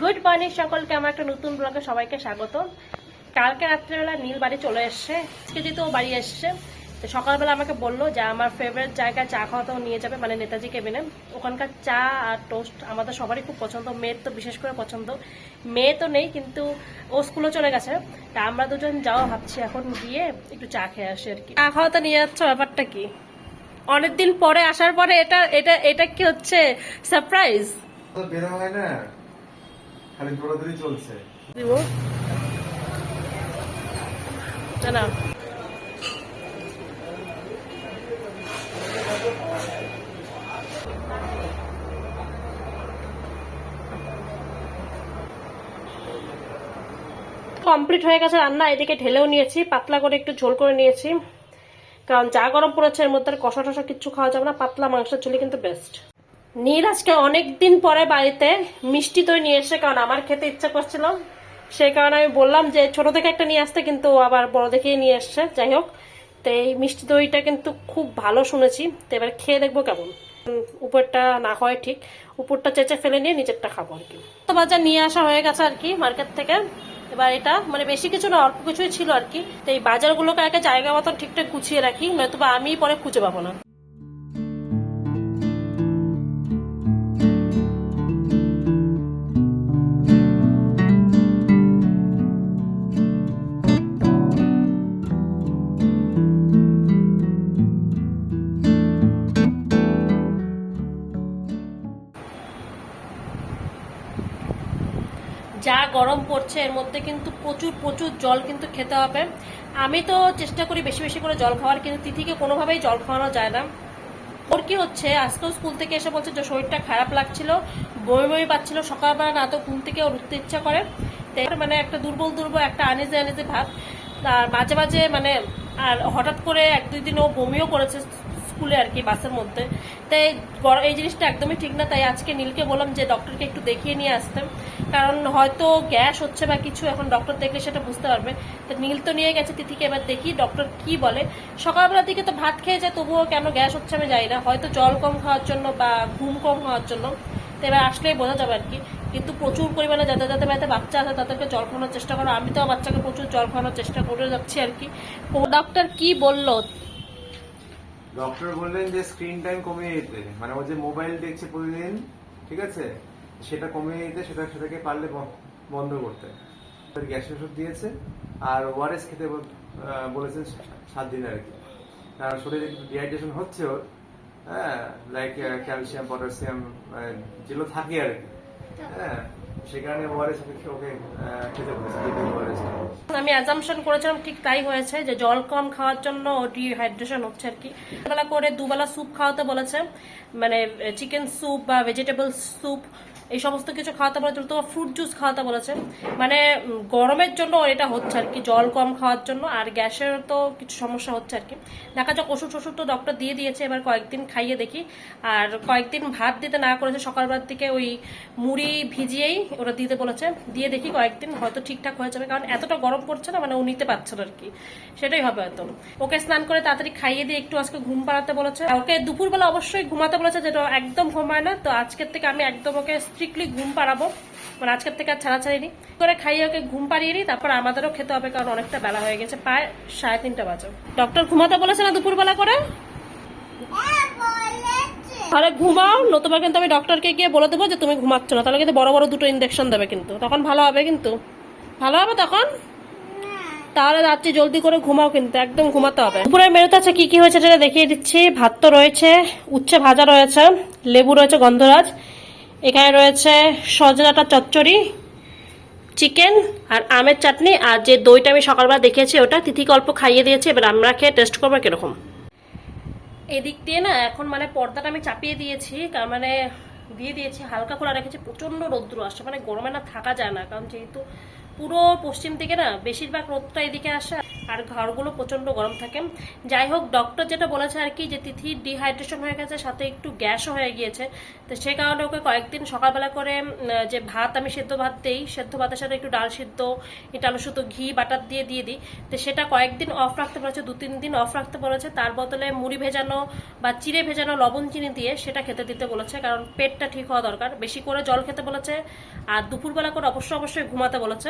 Good morning সকলকে, আমার একটা নতুন ব্লগে সবাইকে স্বাগত। কালকে রাত্রেবেলা নীল বাড়ি চলে এসছে, আজকে যেহেতু ও বাড়ি এসছে তো সকালবেলা আমাকে বললো যে আমার ফেভারিট জায়গায় চা খাওয়াতেও নিয়ে যাবে, মানে নেতাজি কেবিনে। ওখানকার চা আর টোস্ট আমাদের সবারই খুব পছন্দ, মেয়ের তো বিশেষ করে পছন্দ। মেয়ে তো নেই, কিন্তু ও স্কুলে চলে গেছে, তা আমরা দুজন যাওয়া ভাবছি এখন গিয়ে একটু চা খেয়ে আসি আর কি। চা খাওয়াতে নিয়ে যাচ্ছ, ব্যাপারটা কি? অনেকদিন পরে আসার পরে এটা এটা এটা কি হচ্ছে সারপ্রাইজ? বের হয় না, খালি দৌড়াদৌড়ি চলছে। দিব না না, কমপ্লিট হয়ে গেছে রান্না। এদিকে ঢেলেও নিয়েছি, পাতলা করে একটু ঝোল করে নিয়েছি, কারণ যা গরম পড়েছে এর মধ্যে কষা টসা কিচ্ছু খাওয়া যাবে না, পাতলা মাংসের ঝোলই কিন্তু বেস্ট। নীল আজকে অনেকদিন পরে বাড়িতে মিষ্টি দই নিয়ে এসে, কারণ আমার খেতে ইচ্ছা করছিল, সেই কারণে আমি বললাম যে ছোট থেকে একটা নিয়ে আসতে, কিন্তু আবার বড় দেখেই নিয়ে এসছে। যাই হোক, তো এই মিষ্টি দইটা কিন্তু খুব ভালো শুনেছি, তো এবার খেয়ে দেখবো কেমন। উপরটা না হয় ঠিক, উপরটা চেঁচে ফেলে নিয়ে নিচেরটা খাবো আর কি। তো বাজার নিয়ে আসা হয়ে গেছে আর কি মার্কেট থেকে। এবার এটা মানে বেশি কিছু না, অল্প কিছুই ছিল আর কি। তো এই বাজারগুলোকে আগে জায়গা মতো ঠিকঠাক গুছিয়ে রাখি, নয়তো বা আমি পরে খুঁজে পাবো না। যা গরম পড়ছে এর মধ্যে কিন্তু প্রচুর প্রচুর জল কিন্তু খেতে হবে। আমি তো চেষ্টা করি বেশি বেশি করে জল খাওয়ার, কিন্তু তিথিকে কোনোভাবেই জল খাওয়ানো যায় না। ওর কি হচ্ছে, আজকেও স্কুল থেকে এসে বলছে যে শরীরটা খারাপ লাগছিল, বমি বমি পাচ্ছিল, সকালবেলা না তো ঘুম থেকে ওর উঠতে ইচ্ছা করে, মানে একটা দুর্বল দুর্বল একটা আনিজে আনিজে ভাব। আর মাঝে মাঝে মানে, আর হঠাৎ করে এক দুই দিন ও বমিও করেছে স্কুলে আর কি, বাসের মধ্যে। তাই এই জিনিসটা একদমই ঠিক না। তাই আজকে নীলকে বললাম যে ডক্টরকে একটু দেখিয়ে নিয়ে আসতে, কারণ হয়তো গ্যাস হচ্ছে বা কিছু, এখন ডক্টর দেখলে সেটা বুঝতে পারবে। তো নীল তো নিয়ে গেছে তিথিকে, এবার দেখি ডক্টর কি বলে। সকালবেলার দিকে তো ভাত খেয়ে যায়, তবুও কেন গ্যাস হচ্ছে আমি জানি না, হয়তো জল কম খাওয়ার জন্য বা ঘুম কম হওয়ার জন্য। তো এবার আসলেই বোঝা যাবে আর কি। কিন্তু প্রচুর পরিমাণে যাদের যাদের বাড়িতে বাচ্চা আছে তাদেরকে জল খাওয়ানোর চেষ্টা করো। আমি তো বাচ্চাকে প্রচুর জল খাওয়ানোর চেষ্টা করে যাচ্ছি আর কি। ডক্টর কি বললো? ডক্টর বললেন যে স্ক্রিন টাইম কমিয়ে দিতে, মানে ও যে মোবাইল দেখছে প্রতিদিন, ঠিক আছে, সেটা কমিয়ে দিতে, সেটাকে পারলে বন্ধ করতে। গ্যাসের ওষুধ দিয়েছে আর ওআরএস খেতে বলেছেন 7 দিন আর কি। কারণ শরীরে একটু ডিহাইড্রেশন হচ্ছে ওর, হ্যাঁ, লাইক ক্যালসিয়াম পটাশিয়াম যেগুলো থাকে আর কি, হ্যাঁ, সে কারণে ওআরএস ওকে খেতে বলেছে, ওআরএস। আমি অ্যাজাম্পশন করেছিলাম ঠিক তাই হয়েছে, যে জল কম খাওয়ার জন্য ডিহাইড্রেশন হচ্ছে আর কি। বেলা করে দুবেলা স্যুপ খাওয়াতে বলেছে, মানে চিকেন স্যুপ বা ভেজিটেবল স্যুপ, এই সমস্ত কিছু খাওয়াতে বলেছে। তো ফ্রুট জুস খাওয়াতে বলেছে, মানে গরমের জন্য এটা হচ্ছে আর কি, জল কম খাওয়ার জন্য। আর গ্যাসের তো কিছু সমস্যা হচ্ছে আর কি। দেখা যাক, ওষুধ ওষুধ তো ডক্টর দিয়ে দিয়েছে, এবার কয়েকদিন খাইয়ে দেখি। আর কয়েকদিন ভাত দিতে না করেছে, সকালবেলার দিকে ওই মুড়ি ভিজিয়েই ওরা দিতে বলেছে, দিয়ে দেখি কয়েকদিন হয়তো ঠিকঠাক হয়ে যাবে। কারণ এতটা গরম পড়ছে না, মানে ও নিতে পারছে না আর কি, সেটাই হবে হয়তো। ওকে স্নান করে তাড়াতাড়ি খাইয়ে দিয়ে একটু আজকে ঘুম পাড়াতে বলেছে। ওকে দুপুরবেলা অবশ্যই ঘুমাতে বলেছে, যেটা একদম ঘুমায় না। তো আজকের থেকে আমি একদম ওকে স্ট্রিক্টলি ঘুম পাড়াবো, মানে আজকের থেকে আর ছাড়াছাড়ি নি করে খাইয়ে ওকে ঘুম পাড়িয়ে নিই। তারপর আমাদেরও খেতে হবে, কারণ অনেকটা বেলা হয়ে গেছে, প্রায় 3:30 বাজে। ডক্টর ঘুমাতে বলেছে না দুপুরবেলা করে? তাহলে ঘুমাও, নতুবা কিন্তু আমি ডক্টরকে গিয়ে বলে দেবো যে তুমি ঘুমাচ্ছ না, তাহলে কিন্তু বড় বড় 2টো ইনজেকশন দেবে, কিন্তু তখন ভালো হবে, কিন্তু ভালো হবে তখন। তাহলে রাত্রি জলদি করে ঘুমাও, কিন্তু একদম ঘুমাতে হবে। দুপুরের মেনুতে আছে কি কি হয়েছে সেটা দেখিয়ে দিচ্ছি। ভাত তো রয়েছে, উচ্ছে ভাজা রয়েছে, লেবু রয়েছে গন্ধরাজ, এখানে রয়েছে সজনে ডাঁটা চচ্চড়ি, চিকেন আর আমের চাটনি, আর যে দইটা আমি সকালবেলা দেখিয়েছি ওটা তিথিকে অল্প খাইয়ে দিয়েছি। এবার আমরা খেয়ে টেস্ট করবো কিরকম। এদিক দিয়ে না এখন মানে পর্দাটা আমি চাপিয়ে দিয়েছি, কারণ মানে দিয়ে দিয়েছি হালকা খোলা রেখেছি, প্রচন্ড রৌদ্র আসছে, মানে গরমে না থাকা যায় না, কারণ যেহেতু পুরো পশ্চিম দিকে না বেশিরভাগ রোদটা এদিকে আসে। আর ঘরগুলো প্রচণ্ড গরম থাকে। যাই হোক, ডক্টর যেটা বলেছে আর কি, যে তিথির ডিহাইড্রেশন হয়ে গেছে, সাথে একটু গ্যাসও হয়ে গিয়েছে। তো সে কারণে ওকে কয়েকদিন সকালবেলা করে যে ভাত, আমি সেদ্ধ ভাত দিই, সেদ্ধ ভাতের সাথে একটু ডাল সিদ্ধ, একটু আলু সুতো, ঘি বাটার দিয়ে দিই। তো সেটা কয়েকদিন অফ রাখতে বলেছে, 2-3 দিন অফ রাখতে বলেছে। তার বদলে মুড়ি ভেজানো বা চিড়ে ভেজানো লবণ চিনি দিয়ে সেটা খেতে দিতে বলেছে, কারণ পেটটা ঠিক হওয়া দরকার। বেশি করে জল খেতে বলেছে, আর দুপুরবেলা করে অবশ্যই ঘুমাতে বলেছে,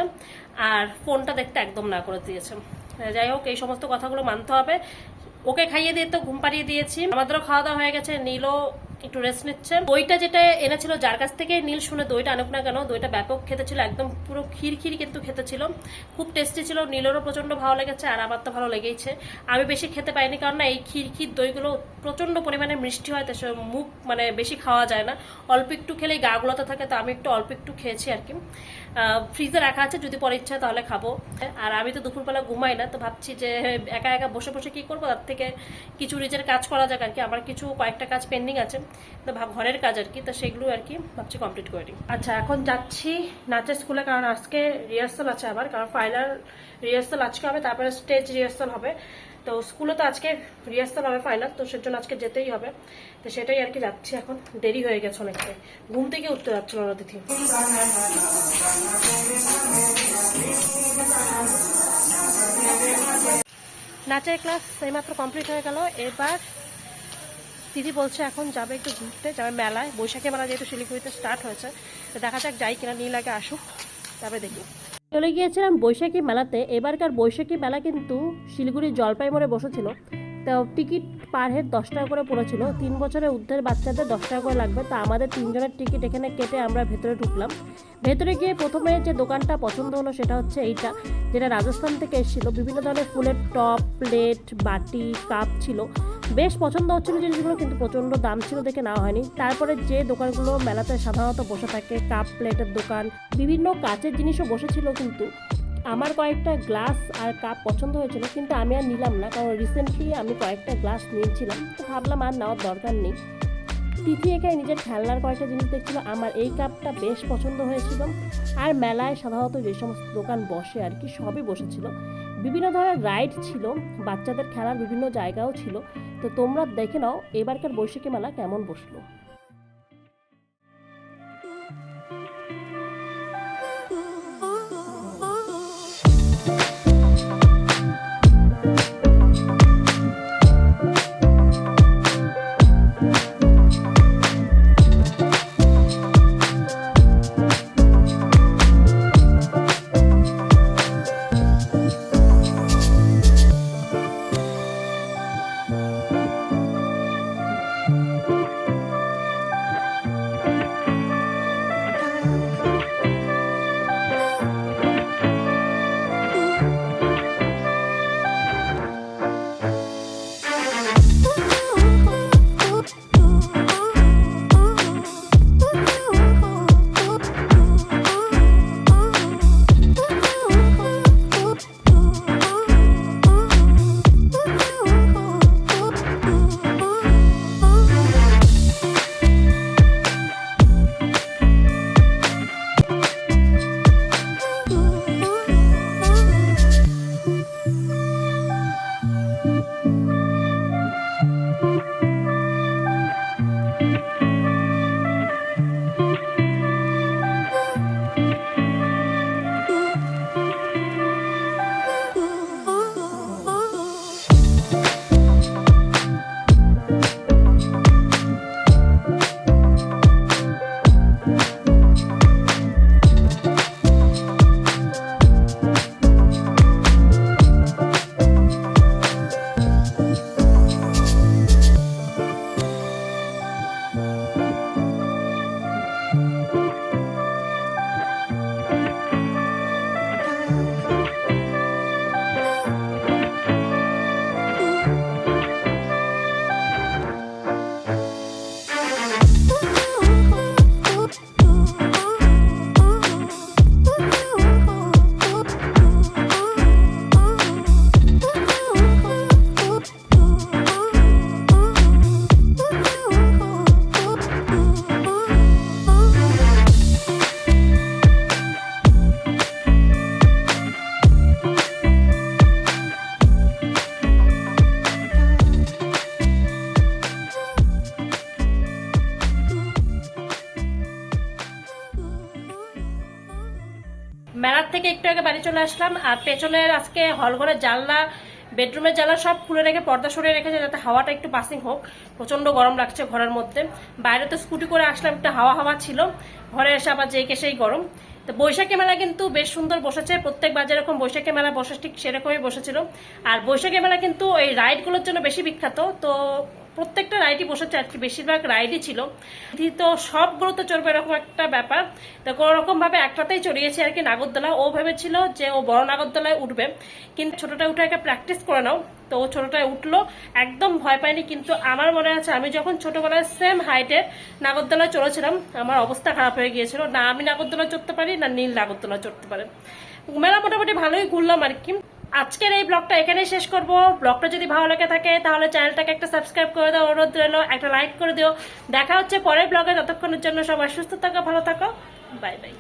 আর ফোনটা দেখতে একদম না করে দিয়েছে। যাই হোক, এই সমস্ত কথাগুলো মানতে হবে। ওকে খাইয়ে দিয়ে তো ঘুম পাড়িয়ে দিয়েছি, আমাদেরও খাওয়া দাওয়া হয়ে গেছে, নীলও একটু রেস্ট নিচ্ছে। দইটা যেটা এনেছিল, যার কাছ থেকে নীল শুনে দইটা আনুক না কেন, দইটা ব্যাপক খেতে ছিল, একদম পুরো ক্ষীর কিন্তু খেতে ছিল, খুব টেস্টি ছিল। নীলেরও প্রচন্ড ভালো লেগেছে, আর আমার তো ভালো লেগেইছে। আমি বেশি খেতে পাইনি, কারণ না এই ক্ষীর দইগুলো প্রচন্ড পরিমাণে মিষ্টি হয়, তো মুখ মানে বেশি খাওয়া যায় না, অল্প একটু খেলেই গা গুলাতে থাকে। তো আমি একটু অল্প একটু খেয়েছি আর কি। ফ্রিজে রাখা আছে, যদি পরে ইচ্ছা তাহলে খাবো। আর আমি তো দুপুরবেলা ঘুমাই না, তো ভাবছি যে একা একা বসে বসে কি করবো, তার থেকে কিছু নিজের কাজ করা যাক আর কি। আমার কিছু কয়েকটা কাজ পেন্ডিং আছে, তো ঘরের কাজ আর কি, তো সেগুলো আর কি ভাবছি কমপ্লিট করে নিই। আচ্ছা, এখন যাচ্ছি নাচের স্কুলে, কারণ আজকে রিহার্সাল আছে আবার, কারণ ফাইনাল রিহার্সাল আজকে হবে, তারপরে স্টেজ রিহার্সাল হবে। তো স্কুলে তো আজকে রিহার্সাল হবে ফাইনাল, তো সেজন্য আজকে যেতেই হবে। তো সেটাই আর কি, যাচ্ছি এখন। দেরি হয়ে গেছে অনেকটাই, ঘুম থেকে উঠতে যাচ্ছিল না তিথি। নাচের ক্লাস এইমাত্র কমপ্লিট হয়ে গেল। এবার দিদি বলছে এখন যাবে একটু ঘুরতে, যাবে মেলায়, বৈশাখী মেলা যেহেতু শিলিগুড়িতে স্টার্ট হয়েছে, তো দেখা যাক যাই কিনা, নীল আগে আসুক, তবে দেখি। চলে গিয়েছিলাম বৈশাখী মেলাতে। এবারকার বৈশাখী মেলা কিন্তু শিলিগুড়ির জলপাই মোড়ে বসেছিল। তো টিকিট পার হেড 10 টাকা করে পড়েছিল, 3 বছরের ঊর্ধ্বের বাচ্চাদের 10 টাকা করে লাগবে। তো আমাদের 3 জনের টিকিট এখানে কেটে আমরা ভেতরে ঢুকলাম। ভেতরে গিয়ে প্রথমে যে দোকানটা পছন্দ হলো সেটা হচ্ছে এইটা, যেটা রাজস্থান থেকে এসেছিল। বিভিন্ন ধরনের ফুলের টপ, প্লেট, বাটি, কাপ ছিল, বেশ পছন্দ হচ্ছিল জিনিসগুলো, কিন্তু প্রচণ্ড দাম ছিল দেখে নেওয়া হয়নি। তারপরে যে দোকানগুলো মেলাতে সাধারণত বসে থাকে, কাপ প্লেটের দোকান, বিভিন্ন কাচের জিনিসও বসেছিল, কিন্তু আমার কয়েকটা গ্লাস আর কাপ পছন্দ হয়েছিল, কিন্তু আমি আর নিলাম না, কারণ রিসেন্টলি আমি কয়েকটা গ্লাস নিয়েছিলাম, তো ভাবলাম আর নেওয়ার দরকার নেই। তিথি এখানে নিজের খেলনার কয়েকটা জিনিস দেখছিল, আমার এই কাপটা বেশ পছন্দ হয়েছিল। আর মেলায় সাধারণত যে সমস্ত দোকান বসে আর কি, সবই বসেছিল। বিভিন্ন ধরনের রাইড ছিল, বাচ্চাদের খেলার বিভিন্ন জায়গাও ছিল। তো তোমরা দেখে নাও এবারকার বৈশাখী মেলা কেমন বসলো। মেলার থেকে একটু আগে বাড়ি চলে আসলাম। আর পেছনের আজকে হলঘরের জানলা, বেডরুমের জানলা সব খুলে রেখে পর্দা সরিয়ে রেখেছে যাতে হাওয়াটা একটু পাসিং হোক। প্রচন্ড গরম লাগছে ঘরের মধ্যে। বাইরে তো স্কুটি করে আসলাম, একটু হাওয়া হাওয়া ছিল, ঘরে এসে আবার যেই কে সেই গরম। তো বৈশাখী মেলা কিন্তু বেশ সুন্দর বসেছে, প্রত্যেকবার যেরকম বৈশাখী মেলা বসে ঠিক সেরকমই বসেছিল। আর বৈশাখী মেলা কিন্তু এই রাইডগুলোর জন্য বেশি বিখ্যাত। তো প্রত্যেকটা রাইডই বসেছে আর কি, বেশিরভাগ রাইডই ছিল। তো সবগুলো তো চড়বে এরকম একটা ব্যাপার। তো কোনো রকম ভাবে একটাতেই চড়িয়েছে আর কি, নাগরদোলা। ও ভেবেছিল যে ও বড় নাগরদোলায় উঠবে, কিন্তু ছোটটা উঠে একটা প্র্যাকটিস করে নাও। তো ও ছোটটায় উঠলো, একদম ভয় পায়নি। কিন্তু আমার মনে আছে আমি যখন ছোটবেলায় সেম হাইটের নাগরদোলায় চড়েছিলাম, আমার অবস্থা খারাপ হয়ে গিয়েছিল। না আমি নাগরদোলা চড়তে পারি, না নীল নাগরদোলা চড়তে পারে। মেলা মোটামুটি ভালোই ঘুরলাম আর কি। আজকের এই ব্লগটা এখানেই শেষ করব। ব্লগটা যদি ভালো লাগে থাকে তাহলে চ্যানেলটাকে একটা সাবস্ক্রাইব করে দাও, অনুরোধ রইল, একটা লাইক করে দিও। দেখা হচ্ছে পরের ব্লগে। ততক্ষণের জন্য সবাই সুস্থ থাকো, ভালো থাকো, বাই বাই।